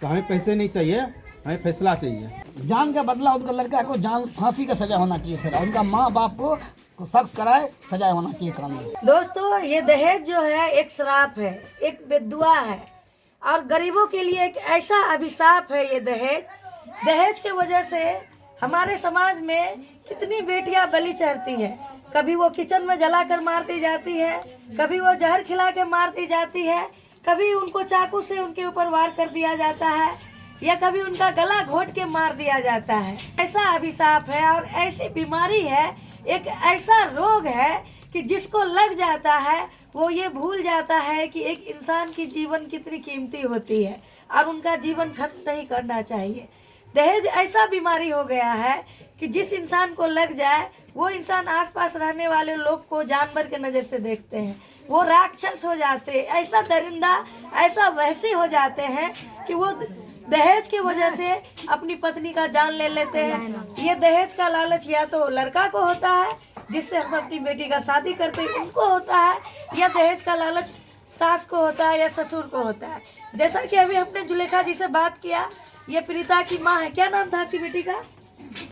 तो हमें पैसे नहीं चाहिए, हमें फैसला चाहिए। जान का बदला उनका लड़का को जान फांसी का सजा होना चाहिए सर। उनका माँ बाप को सख्त कराए, सजा होना चाहिए कानून। दोस्तों, ये दहेज जो है एक श्राप है, एक बेदुआ है और गरीबों के लिए एक ऐसा अभिशाप है। ये दहेज के वजह से हमारे समाज में कितनी बेटियां बलि चढ़ती है। कभी वो किचन में जलाकर मार दी जाती है, कभी वो जहर खिला के मार दी जाती है, कभी उनको चाकू से उनके ऊपर वार कर दिया जाता है या कभी उनका गला घोट के मार दिया जाता है। ऐसा अभिशाप है और ऐसी बीमारी है, एक ऐसा रोग है कि जिसको लग जाता है वो ये भूल जाता है कि एक इंसान की जीवन कितनी कीमती होती है और उनका जीवन खत्म नहीं करना चाहिए। दहेज ऐसा बीमारी हो गया है कि जिस इंसान को लग जाए वो इंसान आसपास रहने वाले लोग को जानवर के नज़र से देखते हैं, वो राक्षस हो जाते हैं, ऐसा दरिंदा, ऐसा वहशी हो जाते हैं कि वो दहेज की वजह से अपनी पत्नी का जान ले लेते हैं। ये दहेज का लालच या तो लड़का को होता है जिससे हम अपनी बेटी का शादी करते हैं उनको होता है, या दहेज का लालच सास को होता है या ससुर को होता है। जैसा कि अभी हमने जुलेखा जी से बात किया, ये प्रीता की माँ है। क्या नाम था आपकी बेटी का?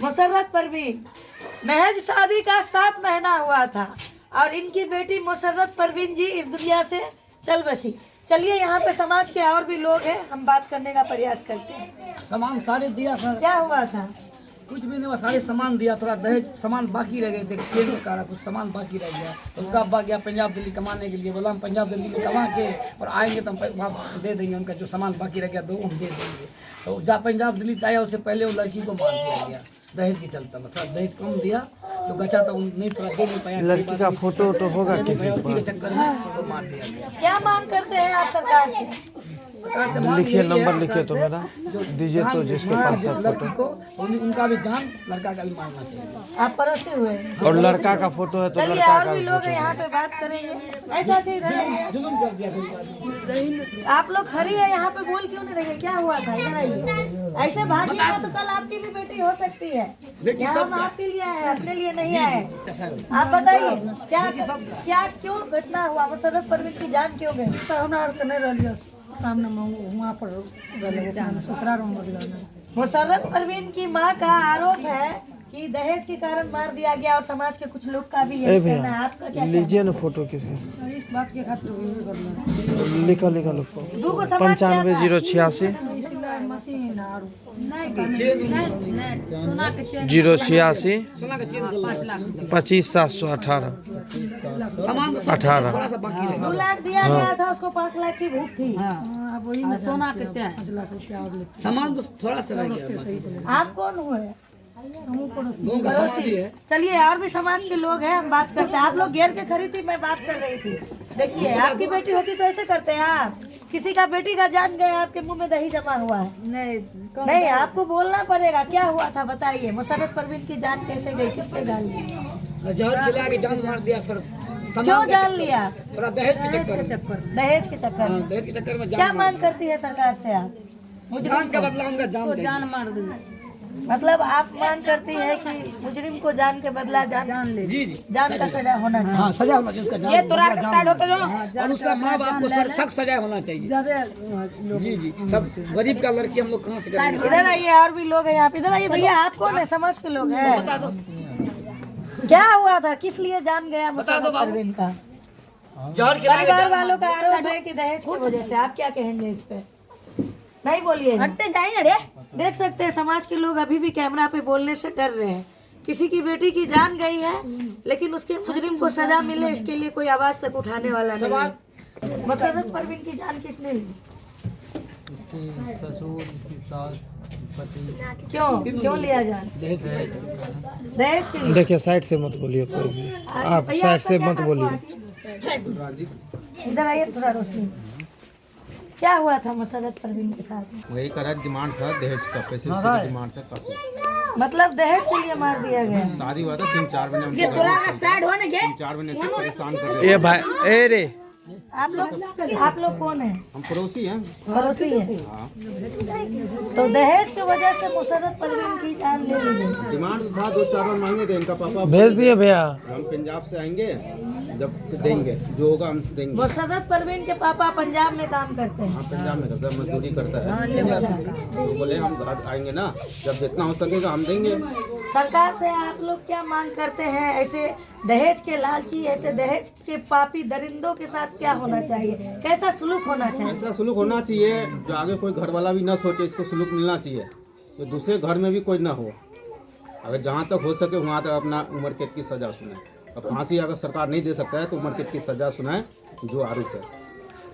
मुसर्रत परवीन। महज शादी का 7 महीना हुआ था और इनकी बेटी मुसर्रत परवीन जी इस दुनिया से चल बसी। चलिए, यहाँ पे समाज के और भी लोग हैं, हम बात करने का प्रयास करते हैं। सामान सारे दिया सर। क्या हुआ था? कुछ भी नहीं हुआ, सारे सामान दिया, थोड़ा दहेज सामान बाकी रह गए थे, तेल का कुछ सामान बाकी रह गया। तो उसका अब्बा गया पंजाब दिल्ली कमाने के लिए, बोला हम पंजाब दिल्ली में कमा के और आएंगे तो हम वापस दे देंगे, उनका जो सामान बाकी रह गया 2 हम दे देंगे। तो जहाँ पंजाब दिल्ली से आया उससे पहले वो लड़की को मार दिया गया दहेज के चलता। मतलब दहेज कम दिया तो गचा तो नहीं, थोड़ा दे नहीं पाया। लड़की का फोटो होगा उसी के चक्कर में उसको मार दिया गया। क्या मांग करते हैं आप सरकार से? लिखिए, नंबर लिखिए तो मेरा दीजिए, तो जिसके पास है लड़की को उनका भी जान, लड़का का भी मारना चाहिए। आप परोसे हुए हैं। और लड़का का फोटो है तो चलिए, लड़का और का भी भी लोग फोटो। यहाँ पे बात करेंगे। ऐसा चीज है, जुलूम कर दिया फिर। आप लोग खड़ी है यहाँ पे, बोल क्यों नहीं रहे? क्या हुआ था? इधर आइए। ऐसे भागिएगा तो कल आपकी भी बेटी हो सकती है। यहाँ हम आपके लिए आए, अपने लिए नहीं आए। आप बताइए क्या क्यों घटना हुआ? मुसर्रत परवीन की जान क्यों गई? सामने वहाँ पर ससुराल में। मुसर्रत परवीन की माँ का आरोप है कि दहेज के कारण मार दिया गया और समाज के कुछ लोग का भी यही कहना है। आपका क्या? लीजिए ना फोटो किसी इस बात के खातिर लिखा लो। 95 086 086 25 718 18। 2 लाख दिया गया था, उसको 5 लाख की भूख थी। सोना के चाय सामान तो थोड़ा सा रह गया। आप कौन हुए? गाँव का साथी है। चलिए, और भी समाज के लोग हैं, हम बात करते हैं। आप लोग घेर के खड़ी थी, मैं बात कर रही थी। देखिए, आपकी बेटी होती तो ऐसे करते हैं आप? किसी का बेटी का जान गया, आपके मुंह में दही जमा हुआ है। नहीं, आपको बोलना पड़ेगा। क्या हुआ था बताइए? मुसर्रत परवीन की जान कैसे गई? किसके जान ली? जहर खिला के जान मार दिया सर। क्यों जान लिया? थोड़ा दहेज के चक्कर में। दहेज के चक्कर में। दहेज के चक्कर में क्या मांग करती है सरकार से आप? जान का बदला उनका जान मार दी। मतलब आप मांग करती है कि मुजरिम को जान के बदला जान ले। जी जान का सजा होना चाहिए। हाँ, सजा होना चाहिए उसका जान। ये तुरा का साइड होता जो, और उसका माँ बाप को सख्त सजा होना चाहिए। जी सब गरीब का लड़की हम लोग कहाँ से करेंगे? इधर आइए, और भी लोग हैं यहाँ पे। इधर आइए भैया, आप कौन है? समाज के लोग हैं। बता दो क्या हुआ था? किस लिए जान गया मुसर्रत परवीन का? जहर खिला के परिवार वालों का आरोप है कि दहेज की वजह से। आप क्या कहेंगे इस पे? नहीं बोलिए। हटते जाएंगे रे। देख सकते हैं, समाज के लोग अभी भी कैमरा पे बोलने से डर रहे हैं। किसी की बेटी की जान गई है, लेकिन उसके मुजरिम को सजा मिले, इसके लिए कोई आवाज तक उठाने वाला नहीं है। मुसर्रत परवीन की जान किसने ली? ससुर, सास, पति। क्यों लिया जान? दहेज के लिए। देखिए, साइड से मत बोलिए कोई भी, आप साइड से मत बोलिए। इधर आइए, थोड़ा रोशनी। क्या हुआ था मुसर्रत परवीन के साथ? वही करा डिमांड था दहेज का, पैसे का डिमांड था काफी। मतलब दहेज के लिए मार दिया गया? शादी हुआ था 3-4 महीने, 3-4 महीने से परेशान कर रहे। ए भाई, ए रे आप लोग कौन है? हम पड़ोसी हैं। पड़ोसी है। तो दहेज की वजह से मुशर्रफ परवीन की जान ले ली गई। डिमांड था 2-4 बार मांगे थे, इनका पापा भेज दिए भैया। हम पंजाब से आएंगे जब देंगे, जो होगा हम देंगे। मुशर्रफ परवीन के पापा पंजाब में काम करते हैं। हाँ, पंजाब में करता है, मजदूरी करता है। तो बोले हम घर आएंगे ना, जब जितना हो सकेगा हम देंगे। सरकार से आप लोग क्या मांग करते हैं? ऐसे दहेज के लालची, ऐसे दहेज के पापी दरिंदों के साथ क्या होना चाहिए? कैसा सुलूक होना चाहिए? ऐसा सुलूक होना चाहिए जो आगे कोई घर वाला भी ना सोचे, इसको सुलूक मिलना चाहिए, तो दूसरे घर में भी कोई ना हो। अगर जहाँ तक हो सके वहाँ तक अपना उम्र कैद की सज़ा सुनाए। अब फांसी अगर सरकार नहीं दे सकता है तो उम्र कैद की सज़ा सुनाए जो आरोप है।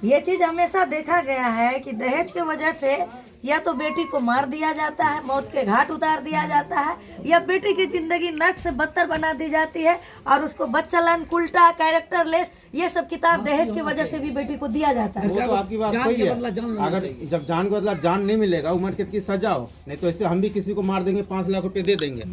ये चीज हमेशा देखा गया है कि दहेज के वजह से या तो बेटी को मार दिया जाता है, मौत के घाट उतार दिया जाता है, या बेटी की जिंदगी नर्क से बदतर बना दी जाती है और उसको बच्चलन, उल्टा, कैरेक्टर लेस, ये सब किताब दहेज की वजह से भी बेटी को दिया जाता है। वो तो आपकी बात सही है। अगर जब जान के बदला जान नहीं मिलेगा, उम्र कैद की सजा हो, नहीं तो ऐसे हम भी किसी को मार देंगे, 5 लाख रुपए दे देंगे,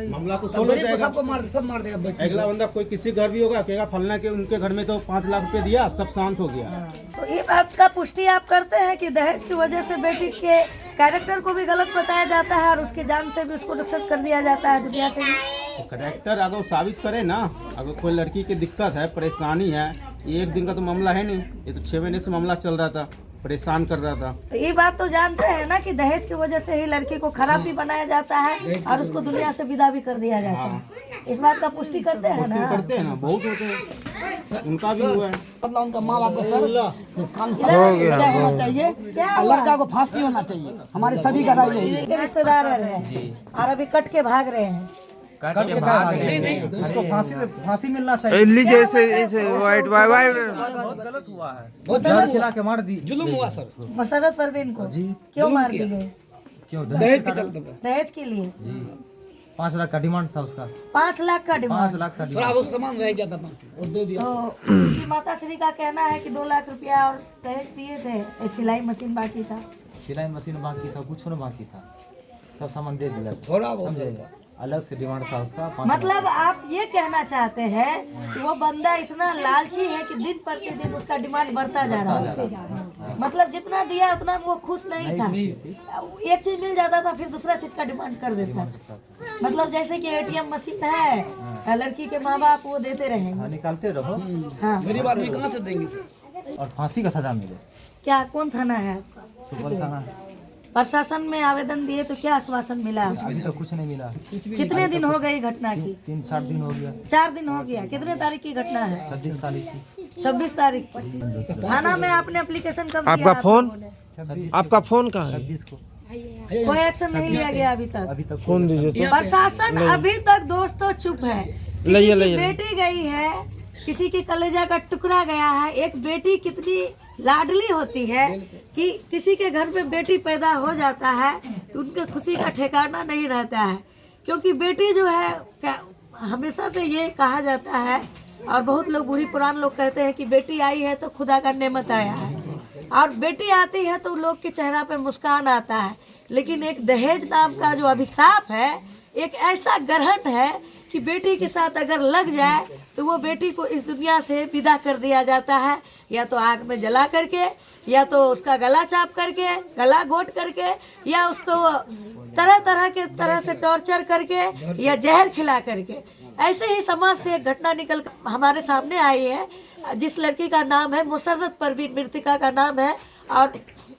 मामला तो सोल्व हो जाएगा। सबको सब मार देगा बच्चे। अगला बंदा कोई किसी घर भी होगा, कहेगा फलना के उनके घर में तो 5 लाख रुपए दिया, सब शांत हो गया। तो ये बात का पुष्टि आप करते हैं कि दहेज की वजह से बेटी के कैरेक्टर को भी गलत बताया जाता है और उसके जान से भी उसको रक्षित कर दिया जाता है दुनिया से भी। तो करेक्टर अगर वो साबित करे ना, अगर कोई लड़की की दिक्कत है, परेशानी है, ये एक दिन का तो मामला है नहीं, ये तो 6 महीने से मामला चल रहा था, परेशान कर रहा था। तो ये बात तो जानते हैं ना कि दहेज की वजह से ही लड़की को खराब भी बनाया जाता है और उसको दुनिया से विदा भी कर दिया जाता है। इस बात का पुष्टि करते हैं ना? करते हैं ना, बहुत होते हैं, उनका भी हुआ है। मतलब उनका माँ बाप का सर कान हो गया, होना चाहिए, और लड़का को फांसी होना चाहिए। हमारे सभी का राय यही है। के रिश्तेदार रहे और अभी कट के भाग रहे हैं। उसको फांसी मिलना चाहिए। लीजिए ऐसे वाइट वाइट बहुत गलत हुआ है, जड़ खिला के मार दी। जुल्म हुआ सर मुशर्रफ परवीन को क्यों मार दी गई? क्यों? दहेज के चलते। दहेज के लिए 5 लाख का डिमांड था उसका। 5 लाख का 5 डिमांड। लाख का थोड़ा वो सामान रह गया था और दे दिया। तो उनकी माता श्री का कहना है कि 2 लाख रुपया और दहेज दिए थे, एक सिलाई मशीन बाकी था। सिलाई मशीन बाकी था, कुछ न बाकी था, सब सामान दे दिया। थोड़ा बहुत अलग से डिमांड था उसका 5 मतलब आप ये कहना चाहते हैं कि वो बंदा इतना लालची है कि दिन प्रतिदिन उसका डिमांड बढ़ता जा रहा है। मतलब जितना दिया उतना वो खुश नहीं था। एक चीज मिल जाता था फिर दूसरा चीज का डिमांड कर देता। मतलब जैसे कि ATM मशीन है, लड़की के माँ बाप वो देते रहेंगे। निकालते रहो हाँ, गरीब आदमी कहाँ से देंगे सर? और फांसी का सजा मिले। क्या कौन थाना है आपका? सुपौल थाना है। प्रशासन में आवेदन दिए तो क्या आश्वासन मिला? अभी तक कुछ नहीं मिला। कितने दिन हो गए घटना की? 3-4 दिन हो गया। 4 दिन हो गया। कितने तारीख की घटना है? 26 तारीख की। 26 तारीख की। थाना में आपने एप्लीकेशन कब दिया? आपका फोन? आप लोगों ने? आपका फोन कहाँ है? 26 को। कोई एक्शन नहीं लिया गया अभी तक? अभी तक फोन दीजिए तो। प्रशासन अभी तक दोस्तों चुप है। किसी लइए, की लइए। बेटी गई है, किसी की कलेजा का टुकड़ा गया है। एक बेटी कितनी लाडली होती है कि किसी के घर में बेटी पैदा हो जाता है तो उनके खुशी का ठिकाना नहीं रहता है, क्योंकि बेटी जो है हमेशा से ये कहा जाता है और बहुत लोग बुरी पुरान लोग कहते हैं कि बेटी आई है तो खुदा का नेमत आया है, और बेटी आती है तो लोग के चेहरा पे मुस्कान आता है। लेकिन एक दहेज नाम का जो अभिशाप है, एक ऐसा ग्रहण है कि बेटी के साथ अगर लग जाए तो वो बेटी को इस दुनिया से विदा कर दिया जाता है, या तो आग में जला करके, या तो उसका गला चाप करके, गला घोट करके, या उसको तरह तरह के तरह से टॉर्चर करके, या जहर खिला करके। ऐसे ही समाज से एक घटना निकल कर हमारे सामने आई है, जिस लड़की का नाम है मुशर्रफ परवीन, मृतिका का नाम है, और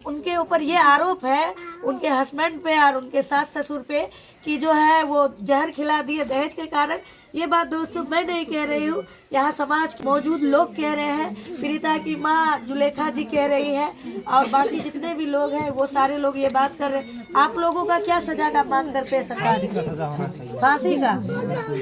उनके ऊपर ये आरोप है उनके हस्बैंड पे और उनके सास ससुर पे कि जो है वो जहर खिला दिए दहेज के कारण। ये बात दोस्तों मैं नहीं कह रही हूँ, यहाँ समाज के मौजूद लोग कह रहे हैं, पीड़िता की माँ जुलेखा जी कह रही है, और बाकी जितने भी लोग हैं वो सारे लोग ये बात कर रहे हैं। आप लोगों का क्या सजा का मांग करते हैं सरकार से? फांसी का।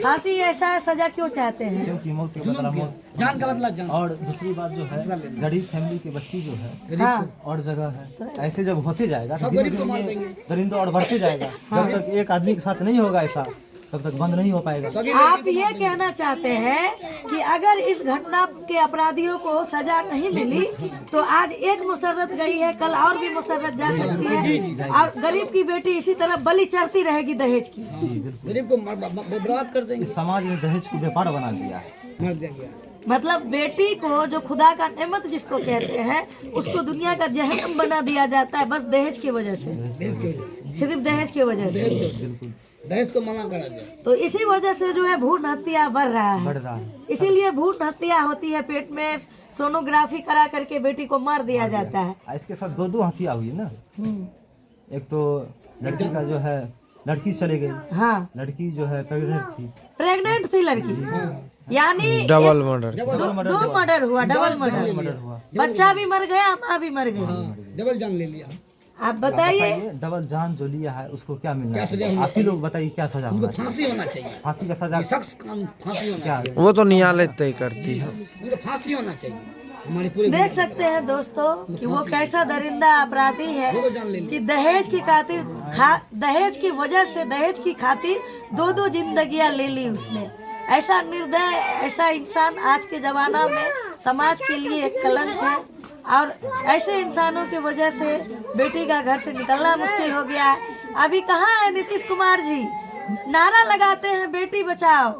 फांसी ऐसा सजा क्यों चाहते हैं? क्योंकि मौत के बदला मौत, जान का बदला जान। और दूसरी बात जो है, गरीब फैमिली की बच्ची जो है हाँ, और जगह है, ऐसे जब होते जाएगा तो दरिंदों और बढ़ते जाएगा। जब तक एक आदमी के साथ नहीं होगा ऐसा, तब तक बंद नहीं हो पाएगा। आप ये कहना चाहते हैं कि अगर इस घटना के अपराधियों को सजा नहीं मिली तो आज एक मुशर्रत गई है, कल और भी मुशर्रत जा सकती है, और गरीब की बेटी इसी तरह बलि चढ़ती रहेगी दहेज की। गरीब को बर्बाद कर देंगे। इस समाज ने दहेज को व्यापार बना दिया है। मार दिया गया। मतलब बेटी को जो खुदा का नेमत जिसको कहते हैं उसको दुनिया का जहन्नम बना दिया जाता है, बस दहेज की वजह से, सिर्फ दहेज की वजह से। दहेज को मना करा जाए। तो इसी वजह से जो है भ्रूण हत्या बढ़ रहा बढ़ है। रहा है। इसीलिए भ्रूण हत्या होती है, पेट में सोनोग्राफी करा करके बेटी को मार दिया जाता है। इसके साथ दो हत्या हुई ना। एक तो लड़की का जो है, लड़की चली गई, हाँ, लड़की जो है प्रेग्नेंट थी लड़की, यानी डबल मर्डर। दो मर्डर हुआ, डबल मर्डर हुआ। बच्चा भी मर गया, माँ भी मर गई। डबल जान ले लिया। आप बताइए, डबल जान जो लिया है उसको क्या मिलना है? आप ही लोग बताइए क्या सजा होना चाहिए? फांसी होना चाहिए। फांसी का सजा सख्त फांसी होना क्या? वो तो न्यायालय तय करती है। उनको फांसी होना चाहिए। हमारे पूरे देख सकते हैं दोस्तों कि वो कैसा दरिंदा अपराधी है कि दहेज की खातिर दहेज की वजह से, दहेज की खातिर दो जिंदगियां ले ली उसने। ऐसा निर्दय, ऐसा इंसान आज के जमाना में समाज के लिए एक कलंक है। और ऐसे इंसानों की वजह से बेटी का घर से निकलना मुश्किल हो गया है। अभी कहाँ है नीतीश कुमार जी? नारा लगाते हैं बेटी बचाओ,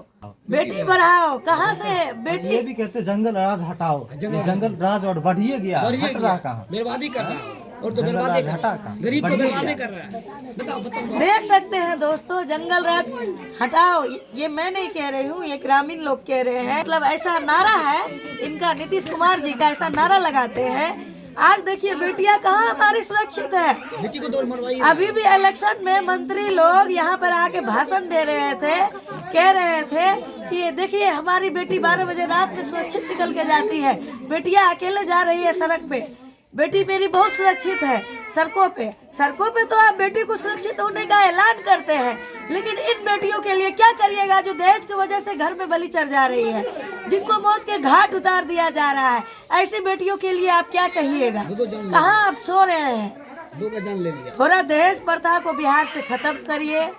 बेटी बढ़ाओ, कहाँ से बेटी? ये भी कहते जंगल राज हटाओ, ये जंगल राज और बढ़िए गया, हट रहा कहाँ? बर्बादी कर रहा है और तो जंगल बर्बादी राज कर हटा रहा कहाँ? है। गरीब को बढ़िए बर्बादी गया। कर रहा है। बताओ। देख सकते हैं दोस्तों, जंगल राज हटाओ, ये मैं नहीं कह रही हूँ, ये ग्रामीण लोग कह रहे हैं। मतलब ऐसा नारा है इनका, नीतीश कुमार जी का ऐसा नारा लगाते हैं। आज देखिए बेटियां कहाँ हमारी सुरक्षित है। बेटी को दौड़ मरवाई। अभी भी इलेक्शन में मंत्री लोग यहाँ पर आके भाषण दे रहे थे, कह रहे थे कि देखिए हमारी बेटी 12 बजे रात में सुरक्षित निकल के जाती है, बेटियां अकेले जा रही है सड़क पे, बेटी मेरी बहुत सुरक्षित है। सड़कों पे तो आप बेटी को सुरक्षित होने का ऐलान करते हैं, लेकिन इन बेटियों के लिए क्या करिएगा जो दहेज की वजह से घर में बलि चढ़ जा रही है, जिनको मौत के घाट उतार दिया जा रहा है। ऐसी बेटियों के लिए आप क्या कहिएगा? कहाँ आप सो रहे हैं? दो का जान ले लिया। थोड़ा दहेज प्रथा को बिहार से खत्म करिए।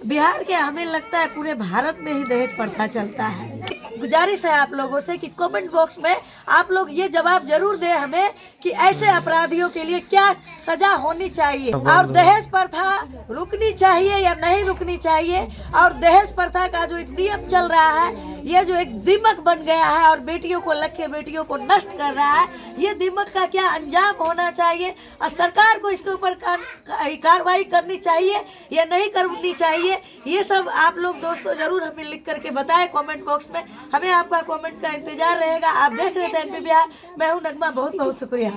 बिहार के हमें लगता है पूरे भारत में ही दहेज प्रथा चलता है। गुजारिश है आप लोगों से कि कमेंट बॉक्स में आप लोग ये जवाब जरूर दें हमें कि ऐसे अपराधियों के लिए क्या सजा होनी चाहिए, और दहेज प्रथा रुकनी चाहिए या नहीं रुकनी चाहिए। और दहेज प्रथा का जो एक नियम चल रहा है, ये जो एक दीमक बन गया है और बेटियों को लग के बेटियों को नष्ट कर रहा है, ये दीमक का क्या अंजाम होना चाहिए और सरकार को इसके ऊपर कार्रवाई करनी चाहिए या नहीं करनी चाहिए, ये सब आप लोग दोस्तों जरूर हमें लिख करके बताएं कमेंट बॉक्स में। हमें आपका कमेंट का इंतजार रहेगा। आप देख रहे थे एमपी बिहार, मैं हूं नगमा, बहुत बहुत शुक्रिया।